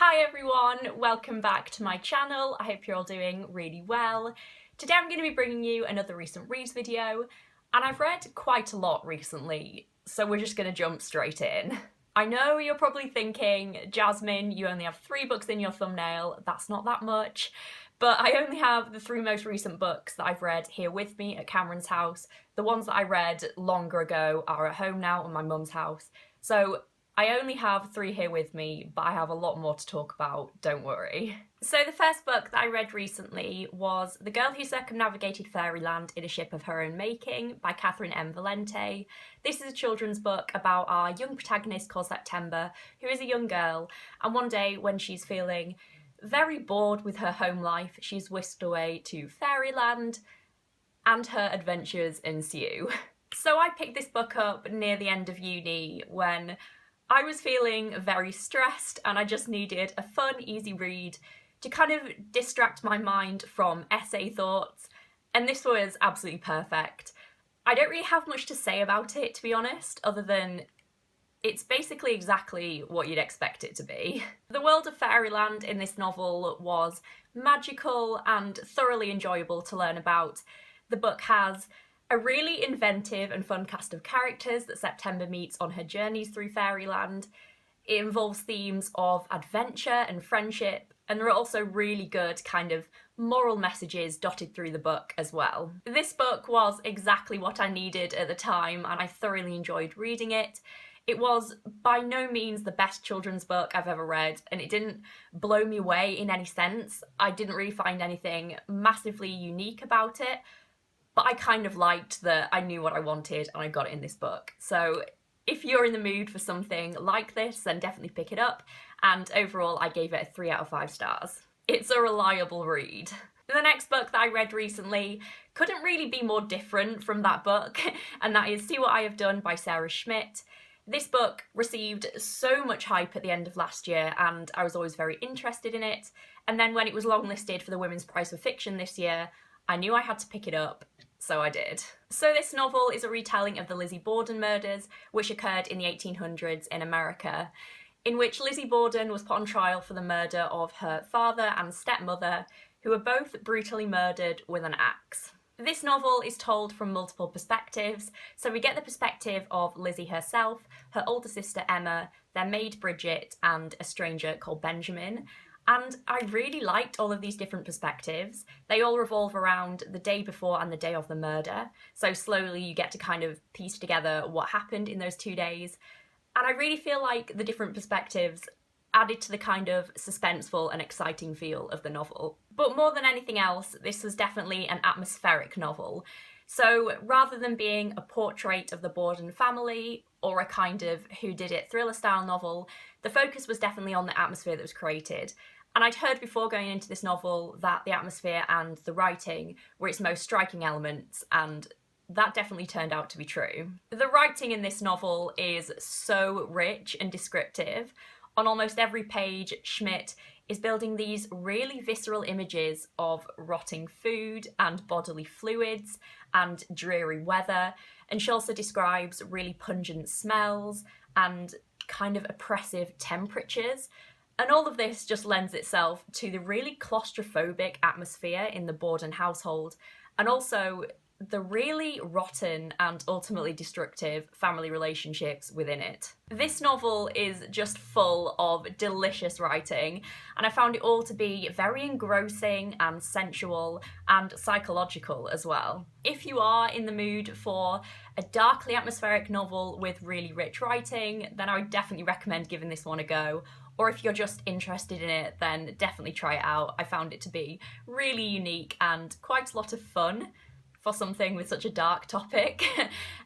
Hi everyone, welcome back to my channel. I hope you're all doing really well. Today I'm going to be bringing you another recent reads video, and I've read quite a lot recently, so we're just going to jump straight in. I know you're probably thinking, Jasmine, you only have 3 books in your thumbnail, that's not that much, but I only have the 3 most recent books that I've read here with me at Cameron's house. The ones that I read longer ago are at home now at my mum's house, so I only have 3 here with me, but I have a lot more to talk about, don't worry. So the first book that I read recently was The Girl Who Circumnavigated Fairyland in a Ship of Her Own Making by Catherine M. Valente. This is a children's book about our young protagonist called September, who is a young girl, and one day when she's feeling very bored with her home life, she's whisked away to Fairyland, and her adventures ensue. So I picked this book up near the end of uni when I was feeling very stressed and I just needed a fun, easy read to kind of distract my mind from essay thoughts, and this was absolutely perfect. I don't really have much to say about it, to be honest, other than it's basically exactly what you'd expect it to be. The world of Fairyland in this novel was magical and thoroughly enjoyable to learn about. The book has a really inventive and fun cast of characters that September meets on her journeys through Fairyland. It involves themes of adventure and friendship, and there are also really good kind of moral messages dotted through the book as well. This book was exactly what I needed at the time, and I thoroughly enjoyed reading it. It was by no means the best children's book I've ever read, and it didn't blow me away in any sense. I didn't really find anything massively unique about it, but I kind of liked that I knew what I wanted and I got it in this book. So if you're in the mood for something like this, then definitely pick it up. And overall, I gave it a 3 out of 5 stars. It's a reliable read. The next book that I read recently couldn't really be more different from that book, and that is See What I Have Done by Sarah Schmidt. This book received so much hype at the end of last year, and I was always very interested in it. And then when it was longlisted for the Women's Prize for Fiction this year, I knew I had to pick it up, so I did. So this novel is a retelling of the Lizzie Borden murders, which occurred in the 1800s in America, in which Lizzie Borden was put on trial for the murder of her father and stepmother, who were both brutally murdered with an axe. This novel is told from multiple perspectives, so we get the perspective of Lizzie herself, her older sister Emma, their maid Bridget, and a stranger called Benjamin. And I really liked all of these different perspectives. They all revolve around the day before and the day of the murder, so slowly you get to kind of piece together what happened in those 2 days. And I really feel like the different perspectives added to the kind of suspenseful and exciting feel of the novel. But more than anything else, this was definitely an atmospheric novel. So rather than being a portrait of the Borden family or a kind of whodidit thriller style novel, the focus was definitely on the atmosphere that was created. And I'd heard before going into this novel that the atmosphere and the writing were its most striking elements, and that definitely turned out to be true. The writing in this novel is so rich and descriptive. On almost every page, Schmidt is building these really visceral images of rotting food and bodily fluids and dreary weather, and she also describes really pungent smells and kind of oppressive temperatures. And all of this just lends itself to the really claustrophobic atmosphere in the Borden household, and also the really rotten and ultimately destructive family relationships within it. This novel is just full of delicious writing, and I found it all to be very engrossing and sensual and psychological as well. If you are in the mood for a darkly atmospheric novel with really rich writing, then I would definitely recommend giving this one a go. Or if you're just interested in it, then definitely try it out. I found it to be really unique and quite a lot of fun for something with such a dark topic.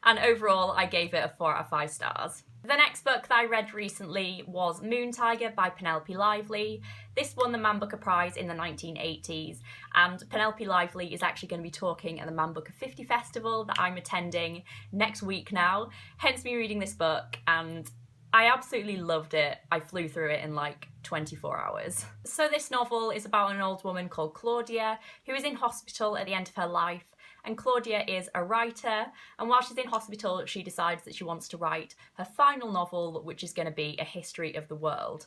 And overall, I gave it a 4 out of 5 stars. The next book that I read recently was Moon Tiger by Penelope Lively. This won the Man Booker Prize in the 1980s, and Penelope Lively is actually going to be talking at the Man Booker 50 Festival that I'm attending next week now, hence me reading this book, and I absolutely loved it. I flew through it in like 24 hours. So this novel is about an old woman called Claudia who is in hospital at the end of her life, and Claudia is a writer, and while she's in hospital she decides that she wants to write her final novel, which is going to be a history of the world.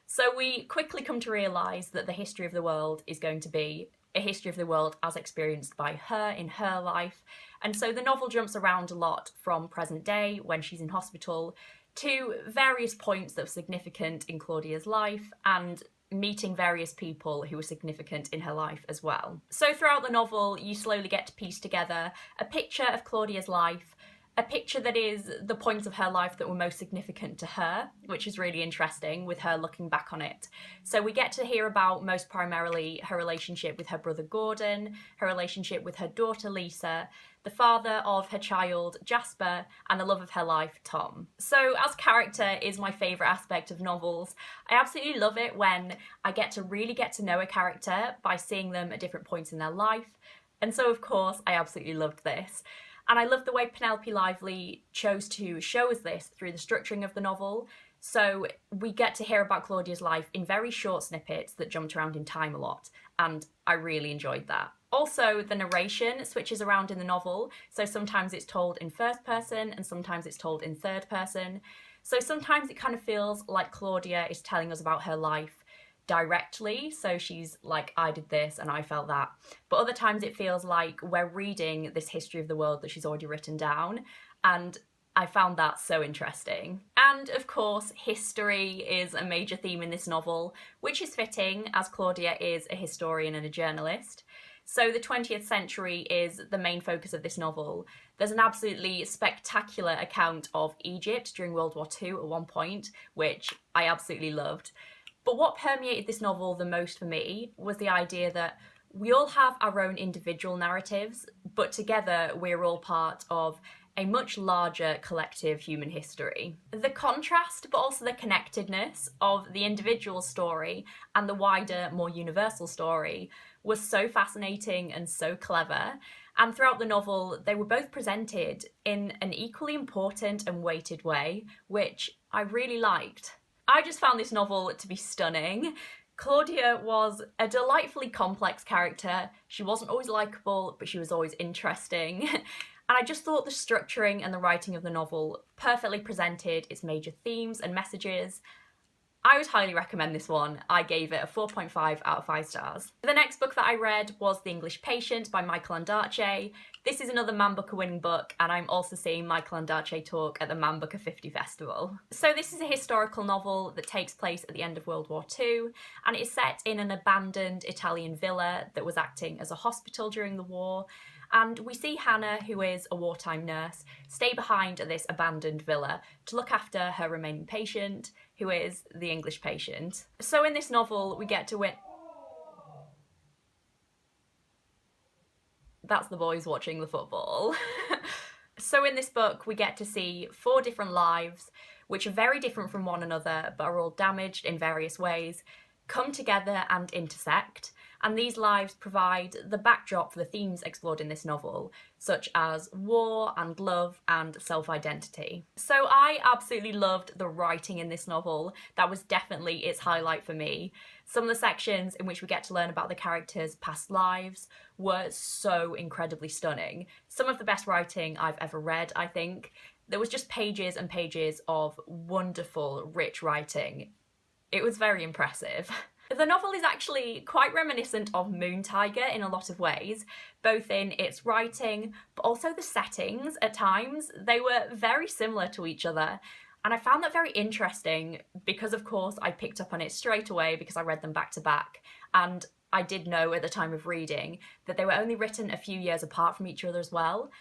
So we quickly come to realise that the history of the world is going to be a history of the world as experienced by her in her life. And so the novel jumps around a lot from present day, when she's in hospital, to various points that were significant in Claudia's life and meeting various people who were significant in her life as well. So throughout the novel, you slowly get to piece together a picture of Claudia's life, a picture that is the points of her life that were most significant to her, which is really interesting with her looking back on it. So we get to hear about most primarily her relationship with her brother Gordon, her relationship with her daughter Lisa, the father of her child Jasper, and the love of her life Tom. So as character is my favourite aspect of novels. I absolutely love it when I get to really get to know a character by seeing them at different points in their life. And so of course I absolutely loved this. And I love the way Penelope Lively chose to show us this through the structuring of the novel. So we get to hear about Claudia's life in very short snippets that jumped around in time a lot, and I really enjoyed that. Also, the narration switches around in the novel, so sometimes it's told in first person and sometimes it's told in third person. So sometimes it kind of feels like Claudia is telling us about her life directly, so she's like, I did this and I felt that, but other times it feels like we're reading this history of the world that she's already written down, and I found that so interesting. And of course, history is a major theme in this novel, which is fitting as Claudia is a historian and a journalist. So the 20th century is the main focus of this novel. There's an absolutely spectacular account of Egypt during World War II at one point, which I absolutely loved. But what permeated this novel the most for me was the idea that we all have our own individual narratives, but together we're all part of a much larger collective human history. The contrast, but also the connectedness of the individual story and the wider, more universal story was so fascinating and so clever. And throughout the novel, they were both presented in an equally important and weighted way, which I really liked. I just found this novel to be stunning. Claudia was a delightfully complex character. She wasn't always likeable, but she was always interesting. And I just thought the structuring and the writing of the novel perfectly presented its major themes and messages. I would highly recommend this one. I gave it a 4.5 out of 5 stars. The next book that I read was The English Patient by Michael Ondaatje. This is another Man Booker winning book, and I'm also seeing Michael Ondaatje talk at the Man Booker 50 Festival. So this is a historical novel that takes place at the end of World War II, and it's set in an abandoned Italian villa that was acting as a hospital during the war. And we see Hannah, who is a wartime nurse, stay behind at this abandoned villa to look after her remaining patient, who is the English patient. So in this novel, we get to That's the boys watching the football. So in this book, we get to see 4 different lives, which are very different from one another, but are all damaged in various ways, come together and intersect. And these lives provide the backdrop for the themes explored in this novel, such as war and love and self-identity. So I absolutely loved the writing in this novel. That was definitely its highlight for me. Some of the sections in which we get to learn about the characters' past lives were so incredibly stunning. Some of the best writing I've ever read, I think. There was just pages and pages of wonderful, rich writing. It was very impressive. The novel is actually quite reminiscent of Moon Tiger in a lot of ways, both in its writing, but also the settings at times. They were very similar to each other, and I found that very interesting because, of course, I picked up on it straight away because I read them back to back, and I did know at the time of reading that they were only written a few years apart from each other as well.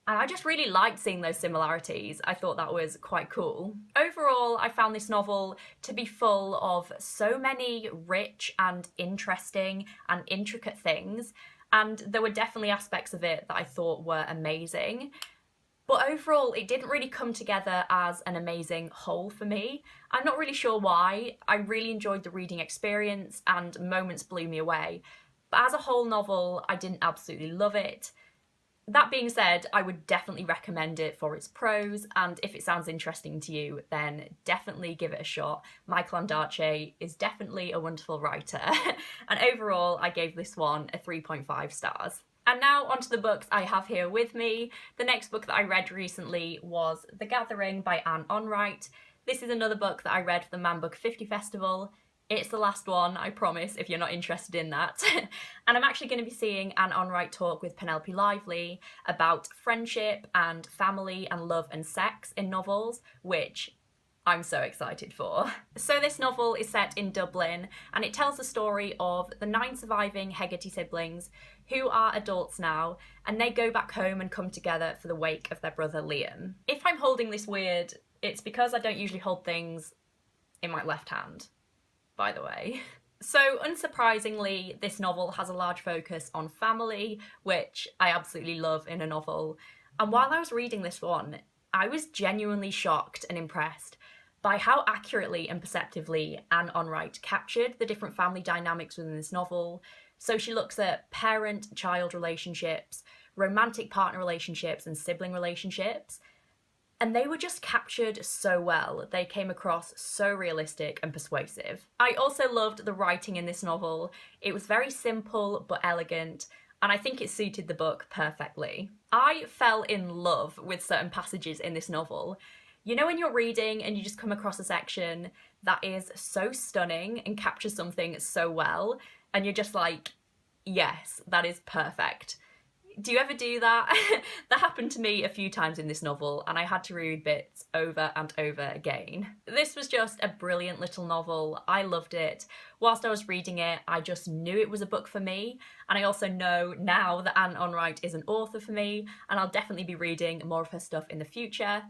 And I just really liked seeing those similarities. I thought that was quite cool. Overall, I found this novel to be full of so many rich and interesting and intricate things, and there were definitely aspects of it that I thought were amazing. But overall, it didn't really come together as an amazing whole for me. I'm not really sure why. I really enjoyed the reading experience and moments blew me away. But as a whole novel, I didn't absolutely love it. That being said, I would definitely recommend it for its prose, and if it sounds interesting to you, then definitely give it a shot. Michael Ondaatje is definitely a wonderful writer, and overall I gave this one a 3.5 stars. And now onto the books I have here with me. The next book that I read recently was The Gathering by Anne Onright. This is another book that I read for the Man Booker 50 Festival. It's the last one, I promise, if you're not interested in that. And I'm actually going to be seeing an on-write talk with Penelope Lively about friendship and family and love and sex in novels, which I'm so excited for. So this novel is set in Dublin, and it tells the story of the 9 surviving Hegarty siblings who are adults now, and they go back home and come together for the wake of their brother Liam. If I'm holding this weird, it's because I don't usually hold things in my left hand, by the way. So unsurprisingly, this novel has a large focus on family, which I absolutely love in a novel. And while I was reading this one, I was genuinely shocked and impressed by how accurately and perceptively Anne Onright captured the different family dynamics within this novel. So she looks at parent-child relationships, romantic partner relationships, and sibling relationships. And they were just captured so well. They came across so realistic and persuasive. I also loved the writing in this novel. It was very simple but elegant, and I think it suited the book perfectly. I fell in love with certain passages in this novel. You know when you're reading and you just come across a section that is so stunning and captures something so well, and you're just like, yes, that is perfect. Do you ever do that? That happened to me a few times in this novel, and I had to reread bits over and over again. This was just a brilliant little novel. I loved it. Whilst I was reading it, I just knew it was a book for me, and I also know now that Anne Onright is an author for me, and I'll definitely be reading more of her stuff in the future.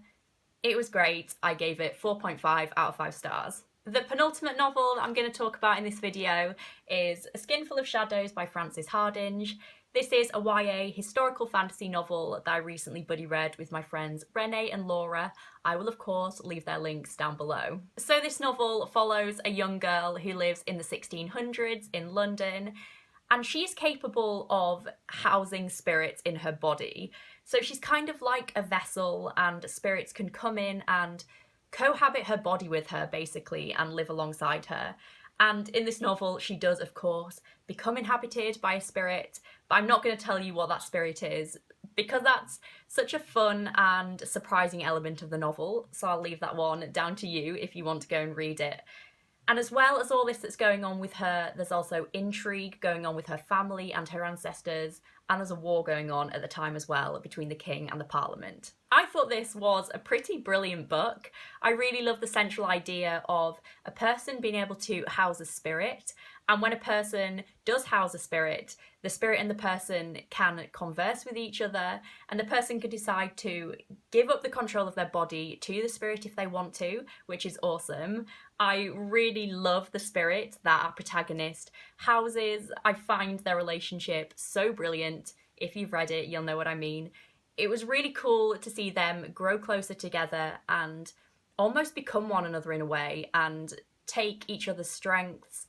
It was great. I gave it 4.5 out of 5 stars. The penultimate novel that I'm going to talk about in this video is A Skinful of Shadows by Frances Hardinge. This is a YA historical fantasy novel that I recently buddy read with my friends Renee and Laura. I will of course leave their links down below. So this novel follows a young girl who lives in the 1600s in London, and she's capable of housing spirits in her body. So she's kind of like a vessel, and spirits can come in and cohabit her body with her basically and live alongside her. And in this novel, she does, of course, become inhabited by a spirit, but I'm not going to tell you what that spirit is because that's such a fun and surprising element of the novel, so I'll leave that one down to you if you want to go and read it. And as well as all this that's going on with her, there's also intrigue going on with her family and her ancestors, and there's a war going on at the time as well between the king and the parliament. I thought this was a pretty brilliant book. I really love the central idea of a person being able to house a spirit, and when a person does house a spirit, the spirit and the person can converse with each other, and the person can decide to give up the control of their body to the spirit if they want to, which is awesome. I really love the spirit that our protagonist houses. I find their relationship so brilliant. If you've read it, you'll know what I mean. It was really cool to see them grow closer together and almost become one another in a way and take each other's strengths.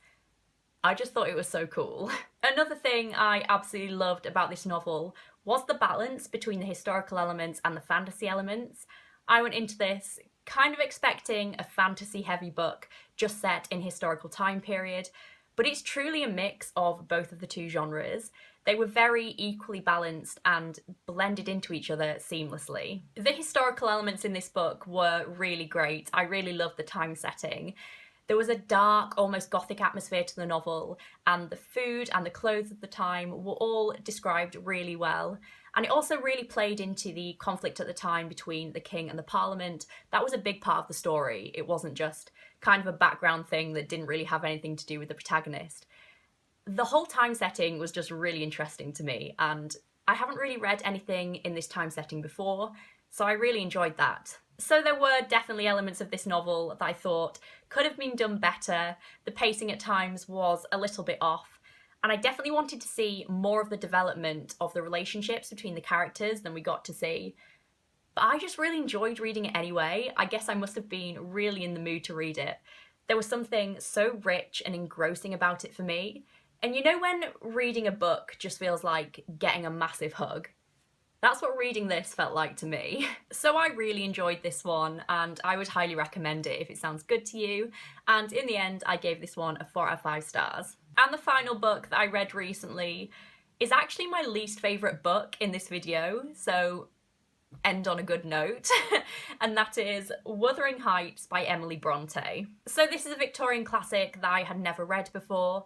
I just thought it was so cool. Another thing I absolutely loved about this novel was the balance between the historical elements and the fantasy elements. I went into this kind of expecting a fantasy-heavy book just set in historical time period, but it's truly a mix of both of the two genres. They were very equally balanced and blended into each other seamlessly. The historical elements in this book were really great. I really loved the time setting. There was a dark, almost gothic atmosphere to the novel, and the food and the clothes of the time were all described really well. And it also really played into the conflict at the time between the king and the parliament. That was a big part of the story. It wasn't just kind of a background thing that didn't really have anything to do with the protagonist. The whole time setting was just really interesting to me, and I haven't really read anything in this time setting before, so I really enjoyed that. So there were definitely elements of this novel that I thought could have been done better. The pacing at times was a little bit off, and I definitely wanted to see more of the development of the relationships between the characters than we got to see. But I just really enjoyed reading it anyway. I guess I must have been really in the mood to read it. There was something so rich and engrossing about it for me. And you know when reading a book just feels like getting a massive hug? That's what reading this felt like to me. So I really enjoyed this one, and I would highly recommend it if it sounds good to you. And in the end, I gave this one a 4 out of 5 stars. And the final book that I read recently is actually my least favourite book in this video, so end on a good note, and that is Wuthering Heights by Emily Bronte. So this is a Victorian classic that I had never read before,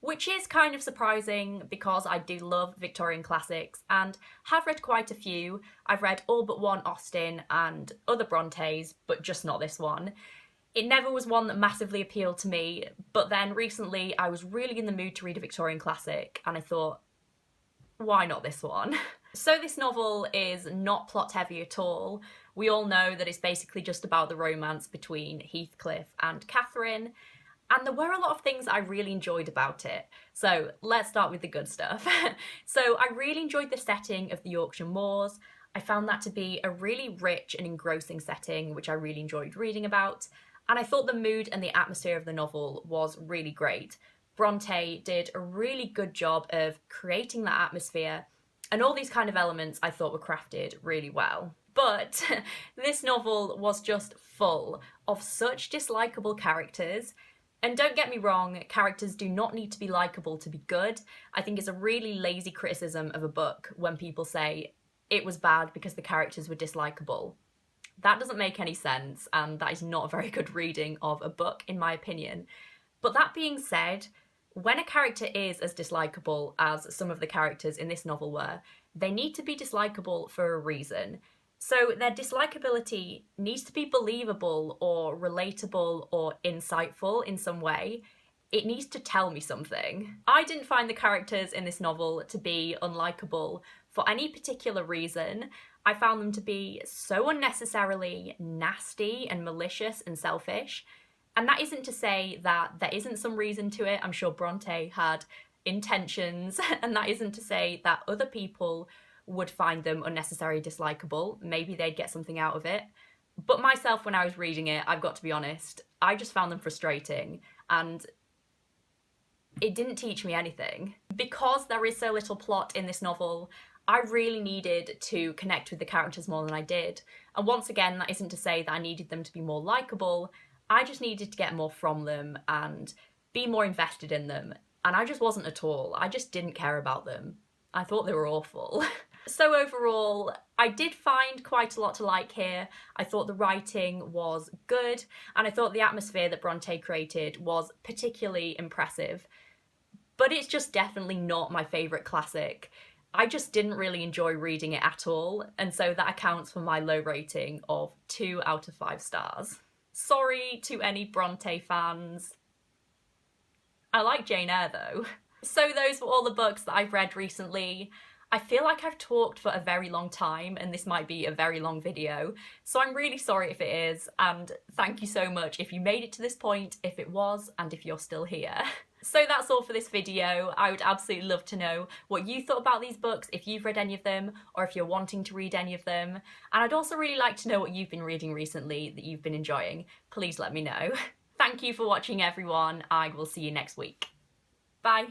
which is kind of surprising because I do love Victorian classics and have read quite a few. I've read all but one Austen and other Brontes, but just not this one. It never was one that massively appealed to me, but then recently I was really in the mood to read a Victorian classic and I thought, why not this one? So this novel is not plot heavy at all. We all know that it's basically just about the romance between Heathcliff and Catherine, and there were a lot of things I really enjoyed about it. So let's start with the good stuff. So I really enjoyed the setting of the Yorkshire moors. I found that to be a really rich and engrossing setting, which I really enjoyed reading about. And I thought the mood and the atmosphere of the novel was really great. Bronte did a really good job of creating that atmosphere, and all these kind of elements I thought were crafted really well. But this novel was just full of such dislikable characters. And don't get me wrong, characters do not need to be likeable to be good. I think it's a really lazy criticism of a book when people say it was bad because the characters were dislikable. That doesn't make any sense, and that is not a very good reading of a book, in my opinion. But that being said, when a character is as dislikable as some of the characters in this novel were, they need to be dislikable for a reason. So their dislikability needs to be believable or relatable or insightful in some way. It needs to tell me something. I didn't find the characters in this novel to be unlikable for any particular reason. I found them to be so unnecessarily nasty and malicious and selfish. And that isn't to say that there isn't some reason to it. I'm sure Bronte had intentions, and that isn't to say that other people would find them unnecessarily dislikable. Maybe they'd get something out of it. But myself, when I was reading it, I've got to be honest, I just found them frustrating, and it didn't teach me anything. Because there is so little plot in this novel, I really needed to connect with the characters more than I did. And once again, that isn't to say that I needed them to be more likeable. I just needed to get more from them and be more invested in them. And I just wasn't at all. I just didn't care about them. I thought they were awful. So overall, I did find quite a lot to like here. I thought the writing was good, and I thought the atmosphere that Bronte created was particularly impressive. But it's just definitely not my favourite classic. I just didn't really enjoy reading it at all, and so that accounts for my low rating of 2 out of 5 stars. Sorry to any Bronte fans. I like Jane Eyre though. So those were all the books that I've read recently. I feel like I've talked for a very long time and this might be a very long video, so I'm really sorry if it is, and thank you so much if you made it to this point, if it was, and if you're still here. So that's all for this video. I would absolutely love to know what you thought about these books, if you've read any of them, or if you're wanting to read any of them. And I'd also really like to know what you've been reading recently that you've been enjoying. Please let me know. Thank you for watching, everyone. I will see you next week. Bye.